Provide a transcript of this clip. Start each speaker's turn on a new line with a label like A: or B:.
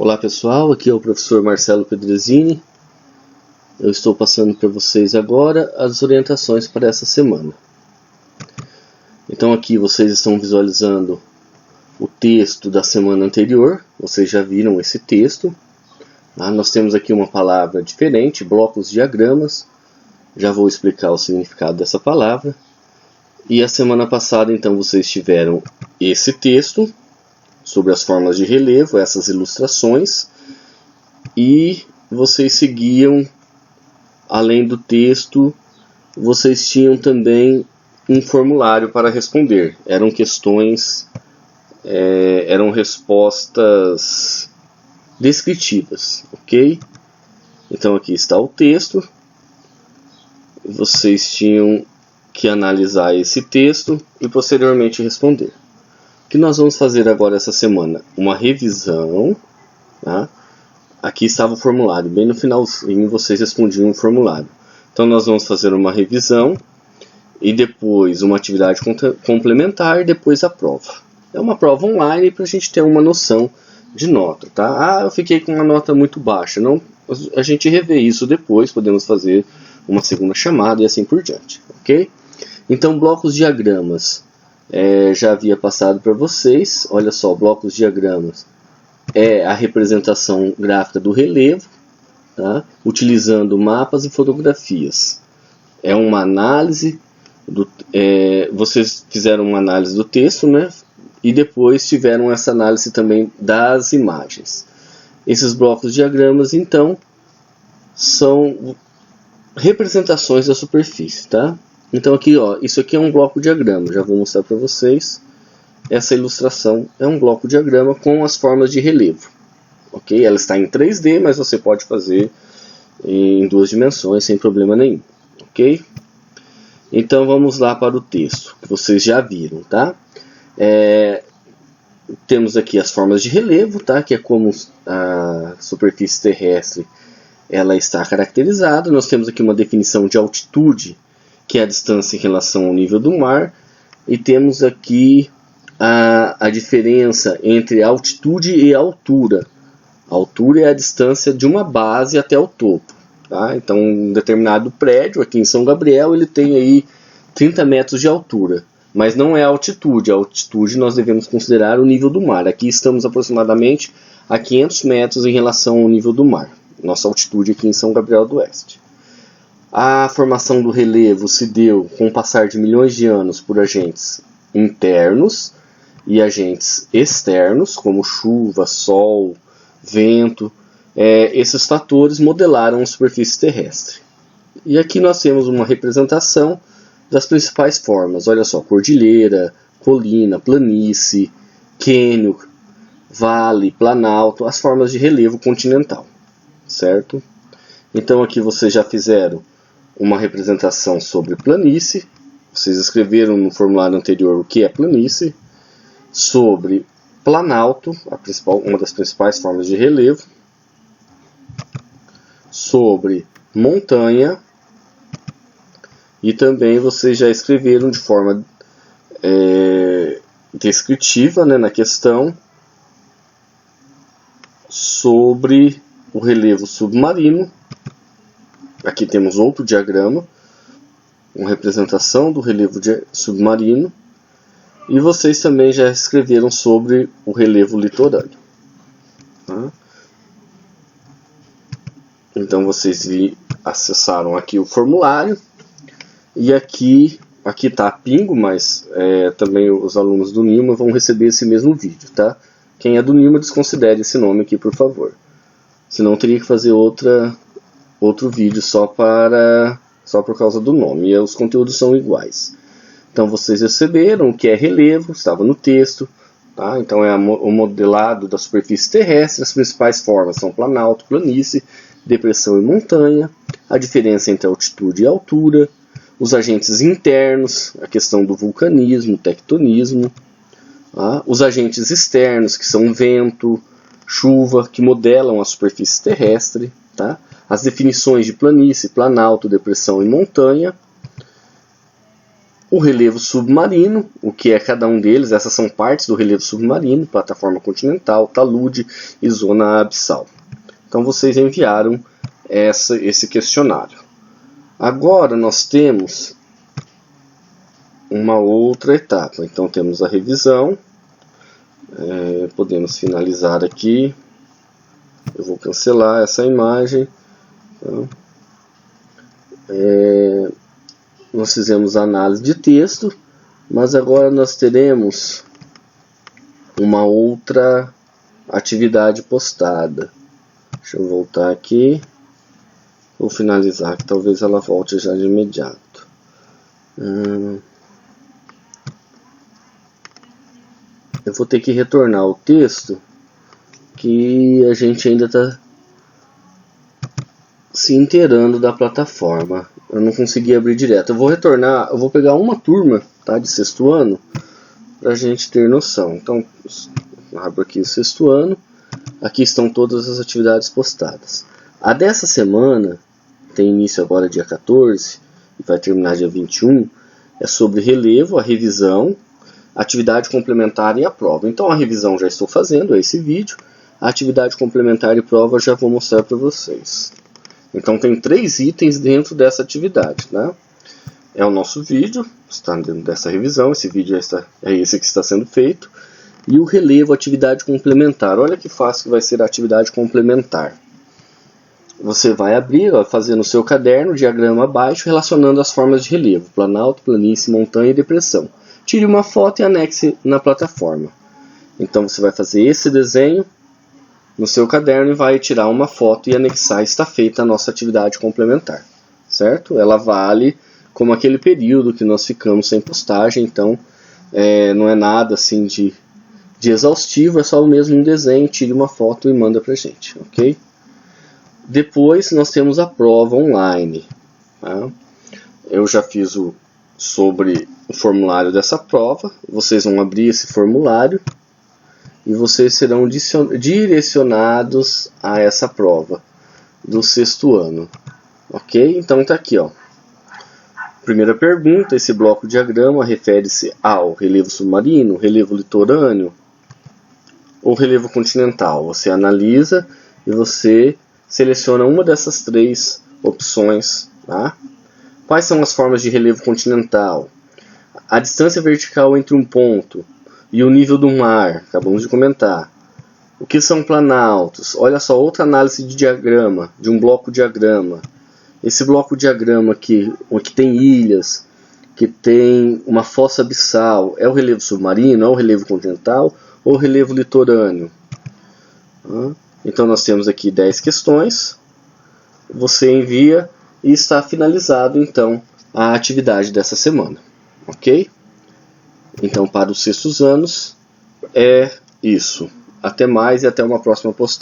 A: Olá pessoal, aqui é o professor Marcelo Pedrezini. Eu estou passando para vocês agora as orientações para essa semana. Então aqui vocês estão visualizando o texto da semana anterior, vocês já viram esse texto. Nós temos aqui uma palavra diferente, blocos de diagramas, já vou explicar o significado dessa palavra. E a semana passada então vocês tiveram esse texto sobre as formas de relevo, essas ilustrações, e vocês seguiam, além do texto, vocês tinham também um formulário para responder. Eram questões, eram respostas descritivas, ok? Então aqui está o texto, vocês tinham que analisar esse texto e posteriormente responder. O que nós vamos fazer agora essa semana? Uma revisão, tá? Aqui estava o formulário, bem no finalzinho vocês respondiam o formulário. Então nós vamos fazer uma revisão e depois uma atividade complementar e depois a prova. É uma prova online para a gente ter uma noção de nota, tá? Eu fiquei com uma nota muito baixa. Não, a gente revê isso depois, podemos fazer uma segunda chamada e assim por diante, ok? Então blocos de diagramas. Já havia passado para vocês, olha só, blocos de diagramas é a representação gráfica do relevo, tá? Utilizando mapas e fotografias. É uma análise, vocês fizeram uma análise do texto, né? E depois tiveram essa análise também das imagens. Esses blocos de diagramas, então, são representações da superfície, tá? Então aqui, ó, isso aqui é um bloco de diagrama, já vou mostrar para vocês. Essa ilustração é um bloco de diagrama com as formas de relevo, ok? Ela está em 3D, mas você pode fazer em 2 dimensões sem problema nenhum, ok? Então vamos lá para o texto, que vocês já viram, tá? Temos aqui as formas de relevo, tá? Que é como a superfície terrestre ela está caracterizada. Nós temos aqui uma definição de altitude, que é a distância em relação ao nível do mar, e temos aqui a diferença entre altitude e altura. A altura é a distância de uma base até o topo, tá? Então um determinado prédio aqui em São Gabriel ele tem aí 30 metros de altura, mas não é a altitude nós devemos considerar o nível do mar. Aqui estamos aproximadamente a 500 metros em relação ao nível do mar, nossa altitude aqui em São Gabriel do Oeste. A formação do relevo se deu com o passar de milhões de anos por agentes internos e agentes externos, como chuva, sol, vento. Esses fatores modelaram a superfície terrestre. E aqui nós temos uma representação das principais formas. Olha só, cordilheira, colina, planície, cânion, vale, planalto, as formas de relevo continental, certo? Então aqui vocês já fizeram uma representação sobre planície, vocês escreveram no formulário anterior o que é planície, sobre planalto, uma das principais formas de relevo, sobre montanha, e também vocês já escreveram de forma descritiva, né, na questão, sobre o relevo submarino. Aqui temos outro diagrama, uma representação do relevo submarino, e vocês também já escreveram sobre o relevo litorâneo, tá? Então vocês acessaram aqui o formulário, e aqui está a Pingo, mas também os alunos do NIMA vão receber esse mesmo vídeo, tá? Quem é do NIMA desconsidere esse nome aqui, por favor, senão teria que fazer outro vídeo só por causa do nome, e os conteúdos são iguais. Então vocês receberam o que é relevo, estava no texto, tá? Então é o modelado da superfície terrestre. As principais formas são planalto, planície, depressão e montanha, a diferença entre altitude e altura, os agentes internos, a questão do vulcanismo, tectonismo, tá? Os agentes externos, que são vento, chuva, que modelam a superfície terrestre, tá? As definições de planície, planalto, depressão e montanha, o relevo submarino, o que é cada um deles. Essas são partes do relevo submarino: plataforma continental, talude e zona abissal. Então vocês enviaram esse questionário. Agora nós temos uma outra etapa. Então temos a revisão. Podemos finalizar aqui. Eu vou cancelar essa imagem. Então, nós fizemos a análise de texto, mas agora nós teremos uma outra atividade postada. Deixa eu voltar aqui. Vou finalizar, que talvez ela volte já de imediato. Eu vou ter que retornar o texto, que a gente ainda está se inteirando da plataforma. Eu não consegui abrir direto. Eu vou retornar, eu vou pegar uma turma, tá, de sexto ano, para a gente ter noção. Então, abro aqui o sexto ano. Aqui estão todas as atividades postadas. A dessa semana, tem início agora dia 14 e vai terminar dia 21, é sobre relevo, a revisão, atividade complementar e a prova. Então a revisão já estou fazendo, é esse vídeo. A atividade complementar e prova já vou mostrar para vocês. Então tem 3 itens dentro dessa atividade, né? É o nosso vídeo, está dentro dessa revisão. Esse vídeo é esse que está sendo feito. E o relevo, atividade complementar. Olha que fácil que vai ser a atividade complementar. Você vai abrir, fazer no seu caderno, diagrama abaixo, relacionando as formas de relevo: planalto, planície, montanha e depressão. Tire uma foto e anexe na plataforma. Então você vai fazer esse desenho no seu caderno e vai tirar uma foto e anexar. Está feita a nossa atividade complementar, certo? Ela vale como aquele período que nós ficamos sem postagem. Então não é nada assim de exaustivo, é só o mesmo desenho. Tire uma foto e manda pra gente, ok? Depois nós temos a prova online, tá? Eu já fiz sobre o formulário dessa prova. Vocês vão abrir esse formulário e vocês serão direcionados a essa prova do sexto ano, ok? Então tá aqui, ó. Primeira pergunta: esse bloco de diagrama refere-se ao relevo submarino, relevo litorâneo ou relevo continental? Você analisa e você seleciona uma dessas 3 opções, tá? Quais são as formas de relevo continental? A distância vertical entre um ponto e o nível do mar, acabamos de comentar. O que são planaltos? Olha só, outra análise de diagrama, de um bloco diagrama. Esse bloco diagrama aqui, que tem ilhas, que tem uma fossa abissal, é o relevo submarino, é o relevo continental ou o relevo litorâneo? Então nós temos aqui 10 questões. Você envia e está finalizado então a atividade dessa semana, ok? Então para os sextos anos é isso. Até mais e até uma próxima postagem.